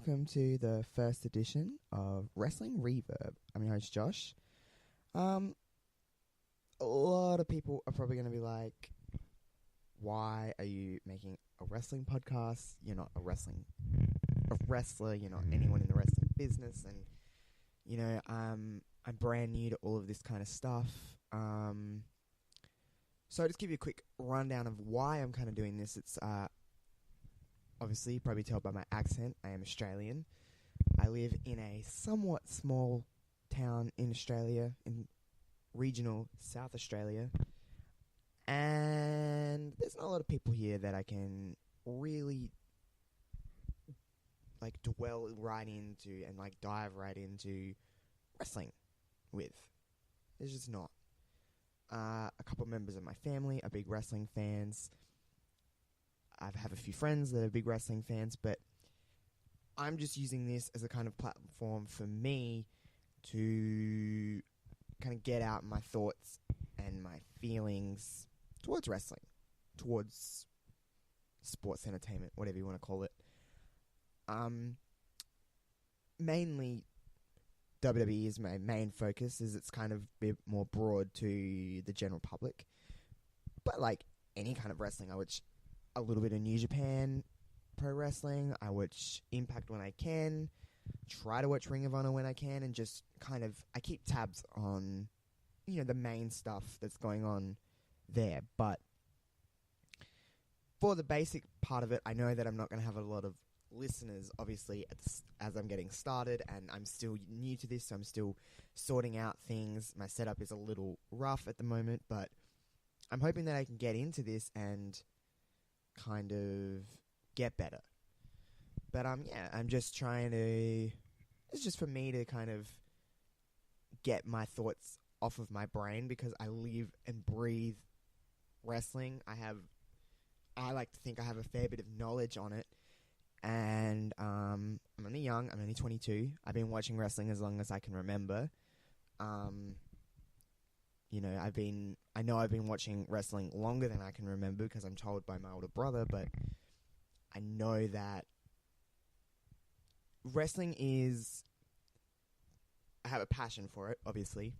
welcome to the first edition of Wrestling Reverb. I'm your host, Josh. A lot of people are probably going to be like, why are you making a wrestling podcast? You're not a wrestler, you're not anyone in the wrestling business, and, you know, I'm brand new to all of this kind of stuff. So I'll just give you a quick rundown of why I'm kind of doing this. It's, obviously, you probably tell by my accent, I am Australian. I live in a somewhat small town in Australia, in regional South Australia. And there's not a lot of people here that I can really, like, dwell right into and, like, dive right into wrestling with. There's just not. A couple of members of my family are big wrestling fans. I have a few friends that are big wrestling fans, but I'm just using this as a kind of platform for me to kind of get out my thoughts and my feelings towards wrestling, towards sports entertainment, whatever you want to call it. Mainly, WWE is my main focus, as it's kind of a bit more broad to the general public. But like any kind of wrestling, I watch a little bit of New Japan Pro Wrestling. I watch Impact when I can. Try to watch Ring of Honor when I can, and just kind of I keep tabs on, you know, the main stuff that's going on there. But for the basic part of it, I know that I'm not going to have a lot of listeners, obviously, as I'm getting started, and I'm still new to this, so I'm still sorting out things. My setup is a little rough at the moment, but I'm hoping that I can get into this and kind of get better. But yeah, I'm just trying to, it's just for me to kind of get my thoughts off of my brain, because I live and breathe wrestling. I like to think I have a fair bit of knowledge on it. And I'm only young. I'm only 22. I've been watching wrestling as long as I can remember. You know, I know I've been watching wrestling longer than I can remember, because I'm told by my older brother, but I know that wrestling is, I have a passion for it, obviously,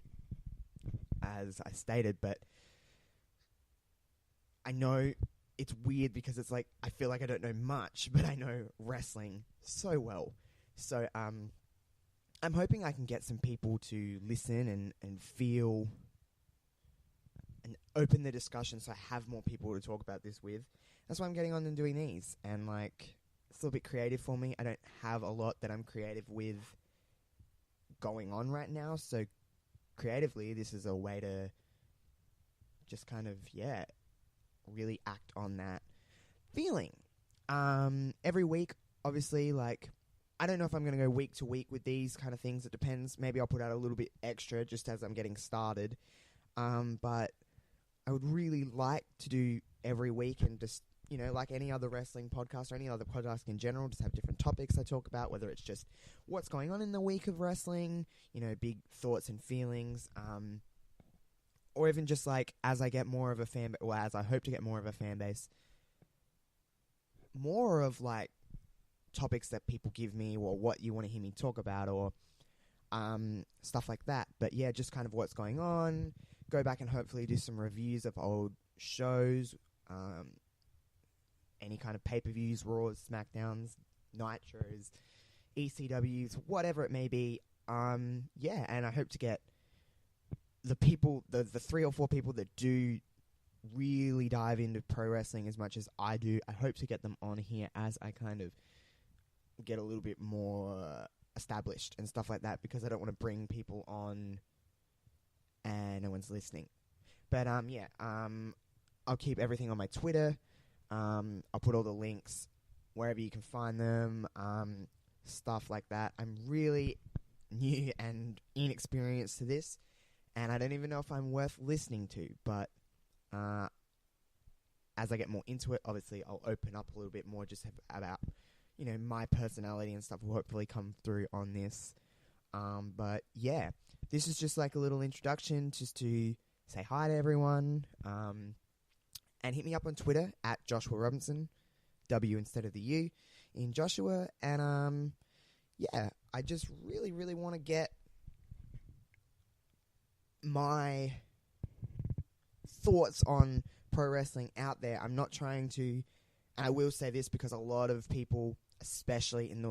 as I stated, but I know it's weird because it's like, I feel like I don't know much, but I know wrestling so well. So, I'm hoping I can get some people to listen and feel and open the discussion, so I have more people to talk about this with. That's why I'm getting on and doing these. And, like, it's a little bit creative for me. I don't have a lot that I'm creative with going on right now. So, creatively, this is a way to just kind of, yeah, really act on that feeling. Every week, obviously, like, I don't know if I'm going to go week to week with these kind of things. It depends. Maybe I'll put out a little bit extra just as I'm getting started. But I would really like to do every week, and just, you know, like any other wrestling podcast or any other podcast in general, just have different topics I talk about, whether it's just what's going on in the week of wrestling, you know, big thoughts and feelings, or even just like as I get more of a fan, or as I hope to get more of a fan base, more of like topics that people give me, or what you want to hear me talk about, or stuff like that. But yeah, just kind of what's going on. Go back and hopefully do some reviews of old shows, any kind of pay-per-views, Raws, SmackDowns, Nitros, ECWs, whatever it may be. Yeah, and I hope to get the people, the 3 or 4 people that do really dive into pro wrestling as much as I do. I hope to get them on here as I kind of get a little bit more established and stuff like that, because I don't want to bring people on and no one's listening. But yeah, I'll keep everything on my Twitter. I'll put all the links wherever you can find them, stuff like that. I'm really new and inexperienced to this, and I don't even know if I'm worth listening to, but as I get more into it, obviously I'll open up a little bit more, just about, you know, my personality and stuff will hopefully come through on this. But yeah, this is just like a little introduction, just to say hi to everyone, and hit me up on Twitter at Joshua Robinson, W instead of the U in Joshua, and yeah, I just really, really want to get my thoughts on pro wrestling out there. I'm not trying to, and I will say this because a lot of people, especially in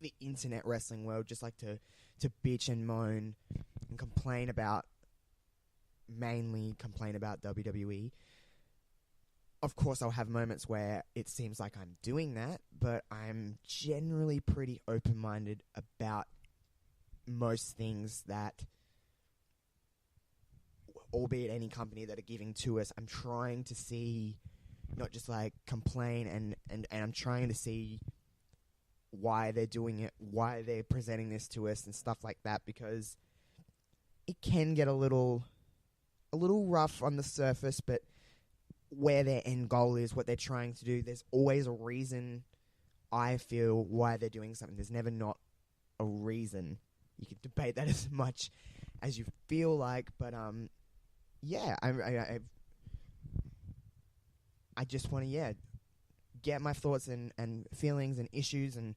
the internet wrestling world, just like to bitch and moan and mainly complain about WWE. Of course, I'll have moments where it seems like I'm doing that, but I'm generally pretty open-minded about most things that, albeit any company that are giving to us, I'm trying to see, not just like complain, and I'm trying to see why they're doing it, why they're presenting this to us and stuff like that, because it can get a little rough on the surface, but where their end goal is, what they're trying to do, there's always a reason, I feel, why they're doing something. There's never not a reason. You can debate that as much as you feel like, but yeah, I just want to get my thoughts and feelings and issues and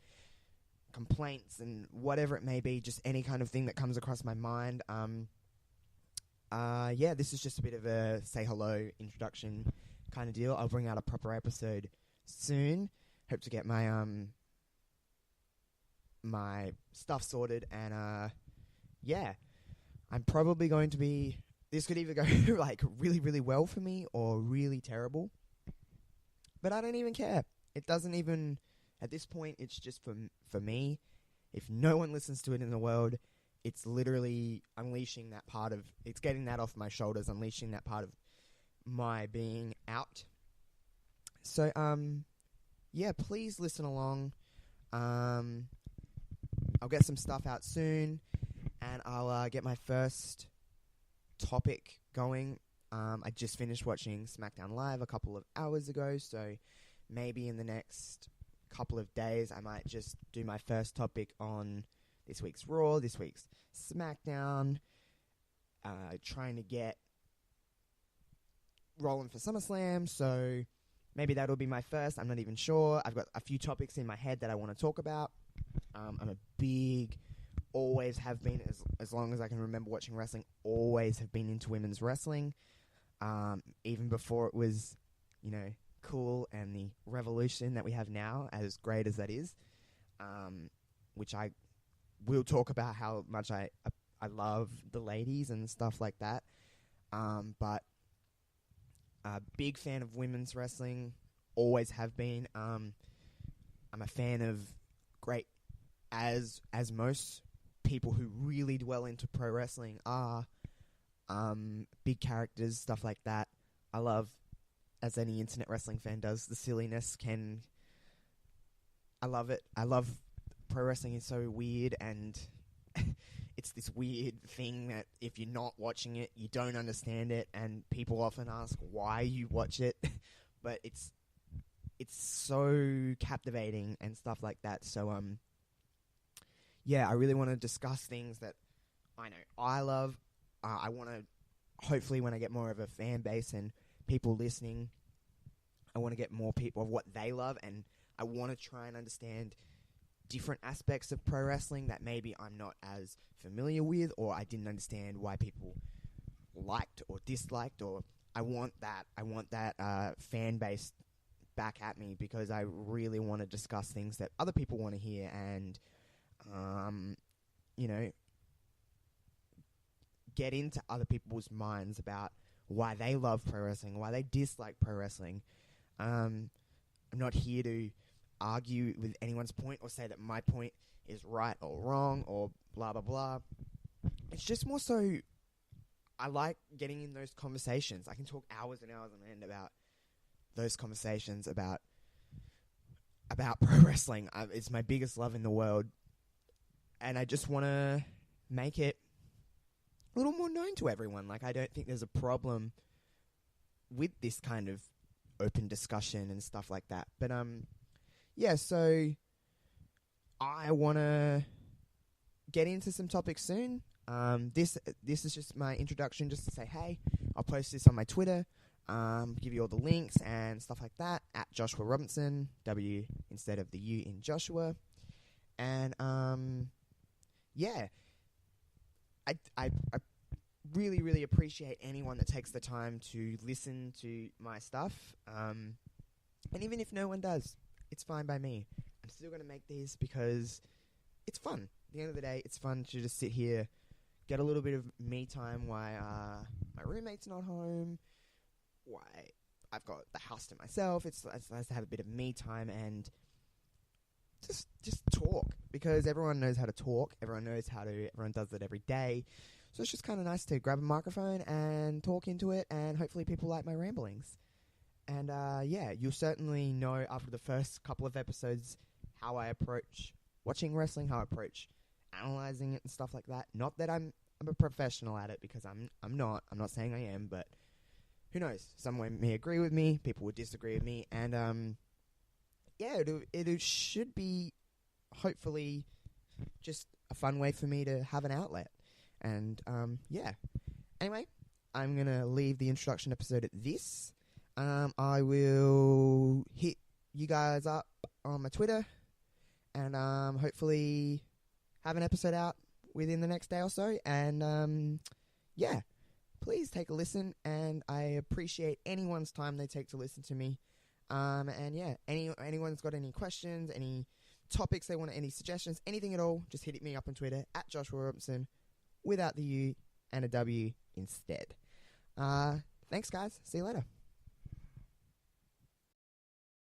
complaints and whatever it may be, just any kind of thing that comes across my mind. This is just a bit of a say hello introduction kind of deal. I'll bring out a proper episode soon. Hope to get my my stuff sorted, and I'm probably going to be. This could either go like really, really well for me or really terrible, but I don't even care. It doesn't even, at this point, it's just for me. If no one listens to it in the world, it's literally unleashing that part of, it's getting that off my shoulders, unleashing that part of my being out. So, please listen along. I'll get some stuff out soon, and I'll get my first topic going. I just finished watching SmackDown Live a couple of hours ago, so maybe in the next couple of days I might just do my first topic on this week's Raw, this week's SmackDown, trying to get rolling for SummerSlam, so maybe that'll be my first. I'm not even sure. I've got a few topics in my head that I want to talk about. I'm a big, always have been, as long as I can remember watching wrestling, always have been into women's wrestling, even before it was, cool and the revolution that we have now, as great as that is, which I will talk about how much I love the ladies and stuff like that, but a big fan of women's wrestling, always have been. I'm a fan of great, as most people who really dwell into pro wrestling are, big characters, stuff like that. I love, as any internet wrestling fan does, the silliness. I love it. I love pro wrestling is so weird, and it's this weird thing that if you're not watching it, you don't understand it, and people often ask why you watch it, but it's so captivating and stuff like that. So I really want to discuss things that I know I love. I want to, hopefully when I get more of a fan base and people listening, I want to get more people of what they love, and I want to try and understand different aspects of pro wrestling that maybe I'm not as familiar with, or I didn't understand why people liked or disliked, or I want that fan base back at me, because I really want to discuss things that other people want to hear, and get into other people's minds about why they love pro wrestling, why they dislike pro wrestling. I'm not here to argue with anyone's point or say that my point is right or wrong or blah, blah, blah. It's just more so I like getting in those conversations. I can talk hours and hours on end about those conversations about pro wrestling. It's my biggest love in the world, and I just want to make it a little more known to everyone. Like, I don't think there's a problem with this kind of open discussion and stuff like that. But so I want to get into some topics soon. This is just my introduction, just to say, hey, I'll post this on my Twitter, give you all the links and stuff like that, at Joshua Robinson, W instead of the U in Joshua. And yeah, I really, really appreciate anyone that takes the time to listen to my stuff. And even if no one does, it's fine by me. I'm still going to make these because it's fun. At the end of the day, it's fun to just sit here, get a little bit of me time while my roommate's not home, why I've got the house to myself. It's nice to have a bit of me time and just talk, because everyone knows how to talk. Everyone does it every day. So it's just kind of nice to grab a microphone and talk into it, and hopefully people like my ramblings. And yeah, you'll certainly know after the first couple of episodes how I approach watching wrestling, how I approach analyzing it and stuff like that. Not that I'm a professional at it, because I'm not. I'm not saying I am, but who knows? Someone may agree with me, people would disagree with me, and yeah, it should be hopefully just a fun way for me to have an outlet. And yeah. Anyway, I'm gonna leave the introduction episode at this. I will hit you guys up on my Twitter, and hopefully have an episode out within the next day or so. And yeah, please take a listen, and I appreciate anyone's time they take to listen to me. And yeah, anyone's got any questions, any topics they want, any suggestions, anything at all, just hit me up on Twitter at Joshua Robinson without the U and a W instead. Thanks guys. See you later.